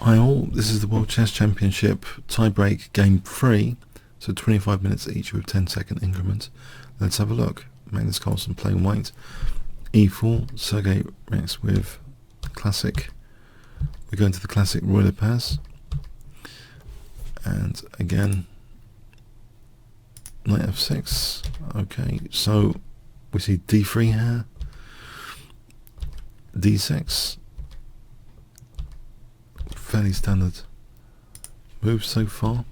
Hi all, this is the World Chess Championship tiebreak game 3, so 25 minutes each with 10-second increments. Let's have a look. Magnus Carlsen playing white, e4, Sergey reacts with classic. We go into the classic royal pass, and again, knight f6. Okay, so we see d3 here, d6. Fairly standard moves so far.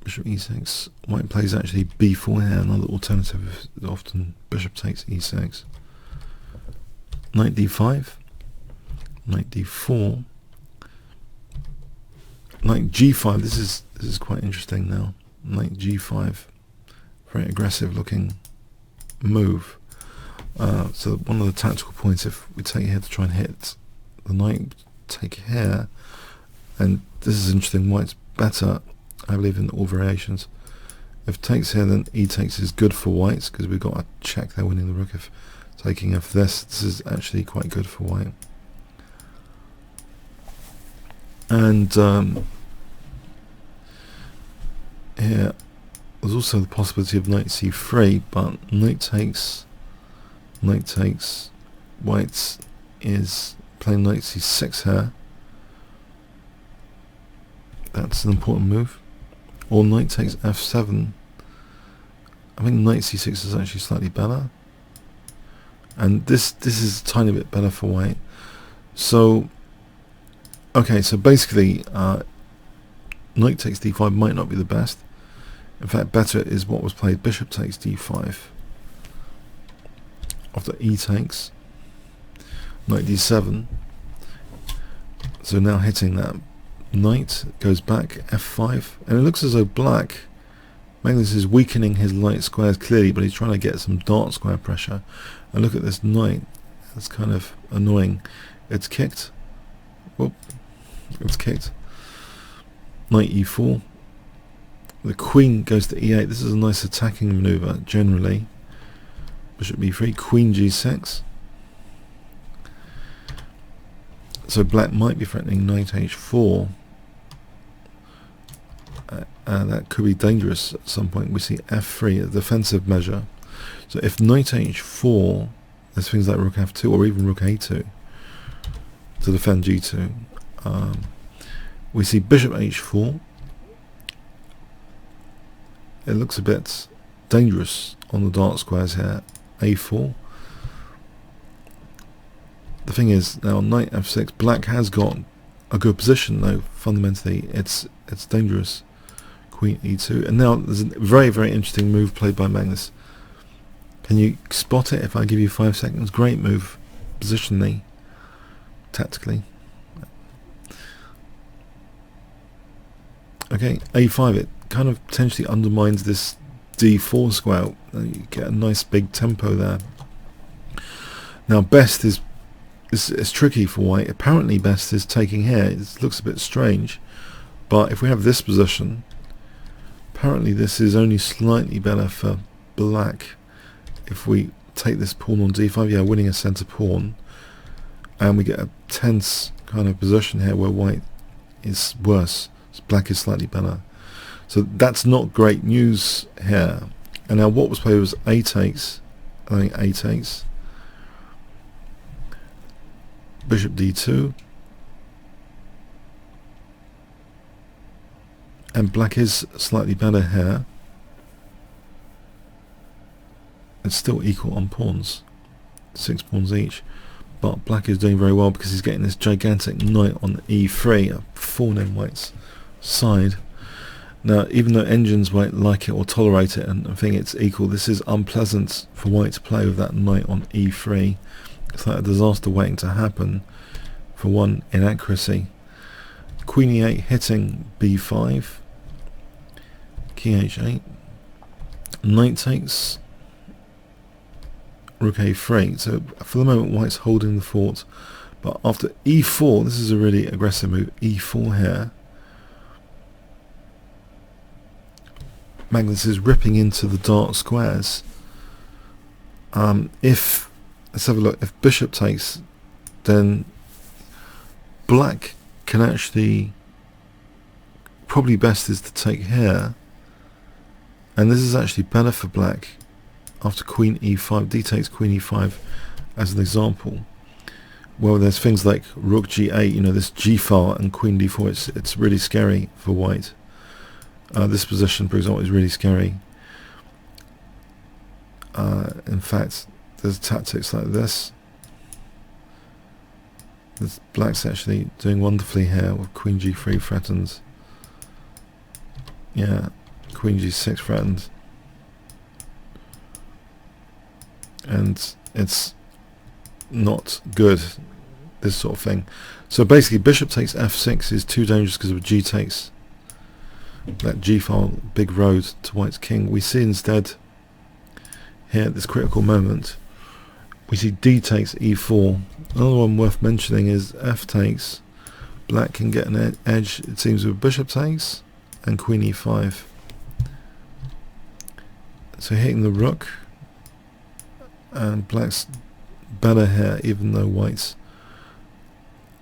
Bishop e6. White plays actually b4 here. Another alternative is often bishop takes e6. Knight d5. Knight d4. Knight g5. This is quite interesting now. Knight g5. Very aggressive looking move. So one of the tactical points, if we take here to try and hit the knight, take here, and this is interesting. White's better, I believe, in all variations. If takes here, then e takes is good for white because we've got a check there winning the rook. If taking if this is actually quite good for white. And here there's also the possibility of knight c3, but knight takes, white is playing knight c6 here. That's an important move. Or knight takes f7. I think knight c6 is actually slightly better. And this is a tiny bit better for white. So, okay, so basically, knight takes d5 might not be the best. In fact, better is what was played. Bishop takes d5. After e takes, knight d7. So now hitting that knight, goes back f5, and it looks as though black, Magnus is weakening his light squares clearly, but he's trying to get some dark square pressure. And look at this knight, that's kind of annoying. It's kicked. Whoop, it's kicked. Knight e4. The queen goes to e8. This is a nice attacking maneuver generally. Bishop b3, queen g6. So black might be threatening knight h4. That could be dangerous at some point. We see f3, a defensive measure. So if knight h4, there's things like rook f2 or even rook a2 to defend g2. We see bishop h4. It looks a bit dangerous on the dark squares here. a4. The thing is, now knight f6, black has got a good position though. Fundamentally, it's dangerous. Queen e2, and now there's a very, very interesting move played by Magnus. Can you spot it if I give you 5 seconds? Great move, positionally, tactically. Okay, a5, it kind of potentially undermines this d4 square. You get a nice big tempo there. Now best is, it's tricky for white. Apparently best is taking here. It looks a bit strange, but if we have this position, apparently this is only slightly better for black. If we take this pawn on d5, yeah, winning a center pawn, and we get a tense kind of position here where white is worse, so black is slightly better. So that's not great news here. And now what was played was a takes. I think a takes. Bishop d2. And black is slightly better here. It's still equal on pawns, 6 pawns each, but black is doing very well because he's getting this gigantic knight on e3, a fawn in white's side. Now, even though engines won't like it or tolerate it and think it's equal, this is unpleasant for white to play with that knight on e3. It's like a disaster waiting to happen for one inaccuracy. Queen e8 hitting b5, king h8, knight takes, rook a3. So for the moment white's holding the fort, but after e4, this is a really aggressive move. e4 here, Magnus is ripping into the dark squares. Let's have a look. If bishop takes, then black can actually, probably best is to take here, and this is actually better for black after queen e5, d takes queen e5 as an example. Well, there's things like rook g8, you know, this g file, and queen d4, it's really scary for white. This position, for example, is really scary. In fact, there's tactics like this. Black's actually doing wonderfully here with queen g3 threatens. Yeah, queen g6 threatened. And it's not good, this sort of thing. So basically bishop takes f6 is too dangerous because of g takes. That g file, big road to white's king. We see instead here at this critical moment, we see d takes e4. Another one worth mentioning is f takes. Black can get an edge, it seems, with bishop takes and queen e5. So hitting the rook, and black's better here, even though white's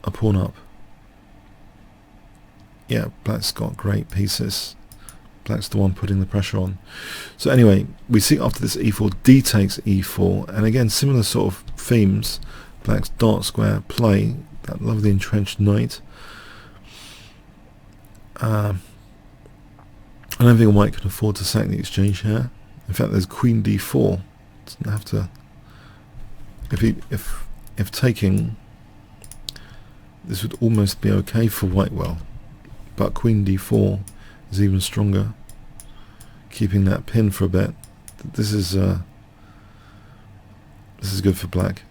a pawn up. Yeah, black's got great pieces. Black's the one putting the pressure on. So anyway, we see after this e4, d takes e4, and again similar sort of themes. Black's dark square play, that lovely entrenched knight. I don't think white can afford to sack the exchange here. In fact, there's queen d4. Doesn't have to. If taking, this would almost be okay for white. Well, but queen d4 is even stronger, keeping that pin for a bit. This is good for black.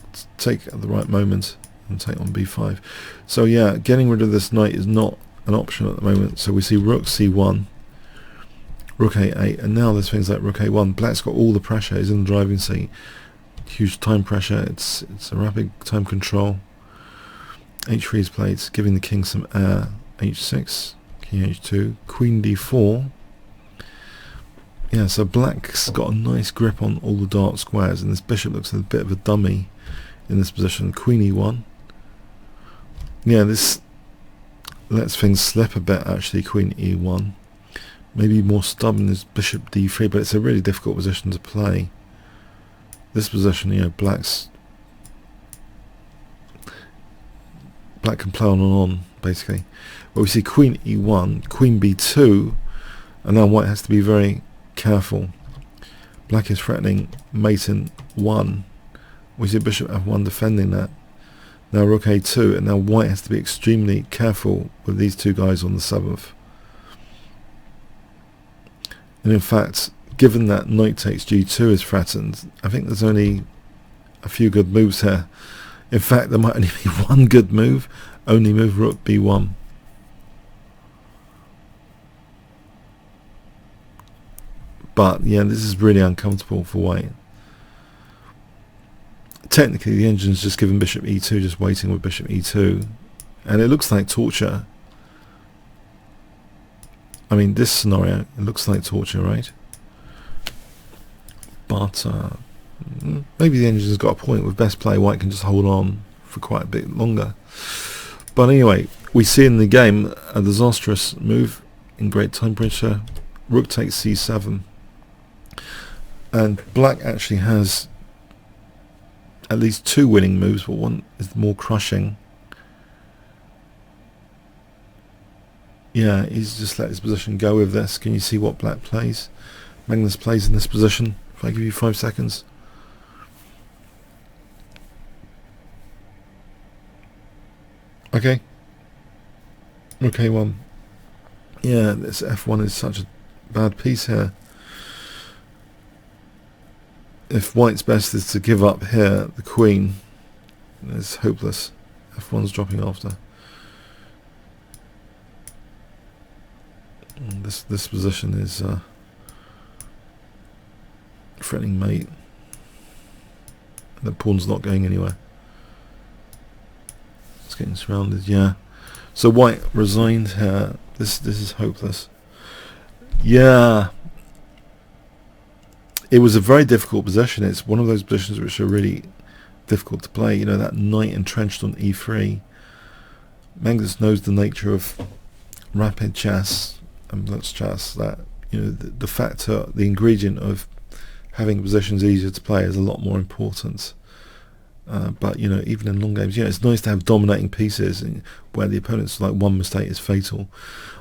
Let's take at the right moment and take on b5. So yeah, getting rid of this knight is not an option at the moment. So we see rook c1, rook a8, and now there's things like rook a1. Black's got all the pressure, he's in the driving seat. Huge time pressure, it's a rapid time control. h3 is played, giving the king some air. h6, king h2, queen d4. Yeah, so black's got a nice grip on all the dark squares, and this bishop looks a bit of a dummy in this position. Queen e1. Yeah, this lets things slip a bit actually. Queen e1. Maybe more stubborn is bishop d3, but it's a really difficult position to play. This position, you know, black can play on and on, basically. But we see queen e1, queen b2, and now white has to be very careful. Black is threatening mate in 1. We see bishop f1 defending that. Now rook a2, and now white has to be extremely careful with these two guys on the 7th. And in fact, given that knight takes g2 is threatened, I think there's only a few good moves here. In fact, there might only be one good move. Only move rook b1. But yeah, this is really uncomfortable for white. Technically, the engine's just given bishop e2, just waiting with bishop e2, and it looks like torture. I mean, this scenario, it looks like torture, right? But maybe the engine's got a point. With best play, white can just hold on for quite a bit longer. But anyway, we see in the game a disastrous move in great time pressure. Rook takes c7, and black actually has at least two winning moves, but one is more crushing. Yeah, he's just let his position go with this. Can you see what black plays? Magnus plays in this position. If I give you 5 seconds. Okay. Rook a1. Yeah, this f1 is such a bad piece here. If white's best is to give up here, the queen, it's hopeless. f1's dropping after. And this position is threatening mate. The pawn's not going anywhere. It's getting surrounded. Yeah. So white resigned here. This is hopeless. Yeah. It was a very difficult position. It's one of those positions which are really difficult to play. You know, that knight entrenched on e3. Magnus knows the nature of rapid chess and blitz chess, that the factor, the ingredient of having positions easier to play is a lot more important. But even in long games, it's nice to have dominating pieces where the opponent's like one mistake is fatal.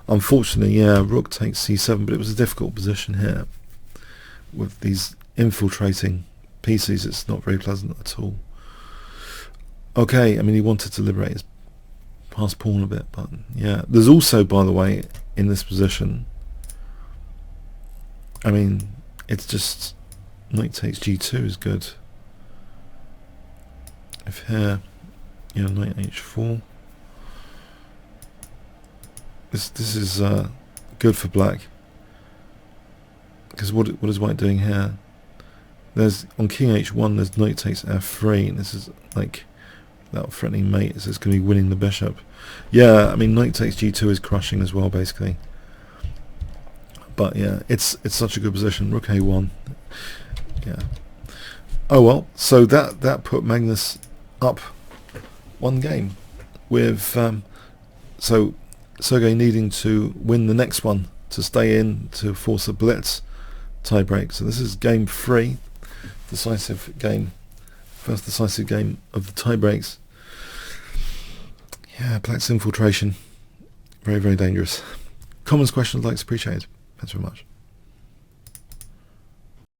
Unfortunately, rook takes c7, but it was a difficult position here with these infiltrating pieces. It's not very pleasant at all. Okay, I mean, he wanted to liberate his past pawn a bit, but there's also, by the way, in this position, I mean, it's just knight takes g2 is good. If here, knight h4, this is good for black, because what is white doing here? There's on king h1, there's knight takes f3, and this is like that threatening mate. So it's going to be winning the bishop. I mean, knight takes g2 is crushing as well, basically. But it's such a good position. Rook a1. Oh well, so that put Magnus up one game, with so Sergei needing to win the next one to stay in to force a blitz tiebreak. So this is game 3, decisive game, first decisive game of the tiebreaks. Black's infiltration, very, very dangerous. Comments, questions, likes appreciated. Thanks very much.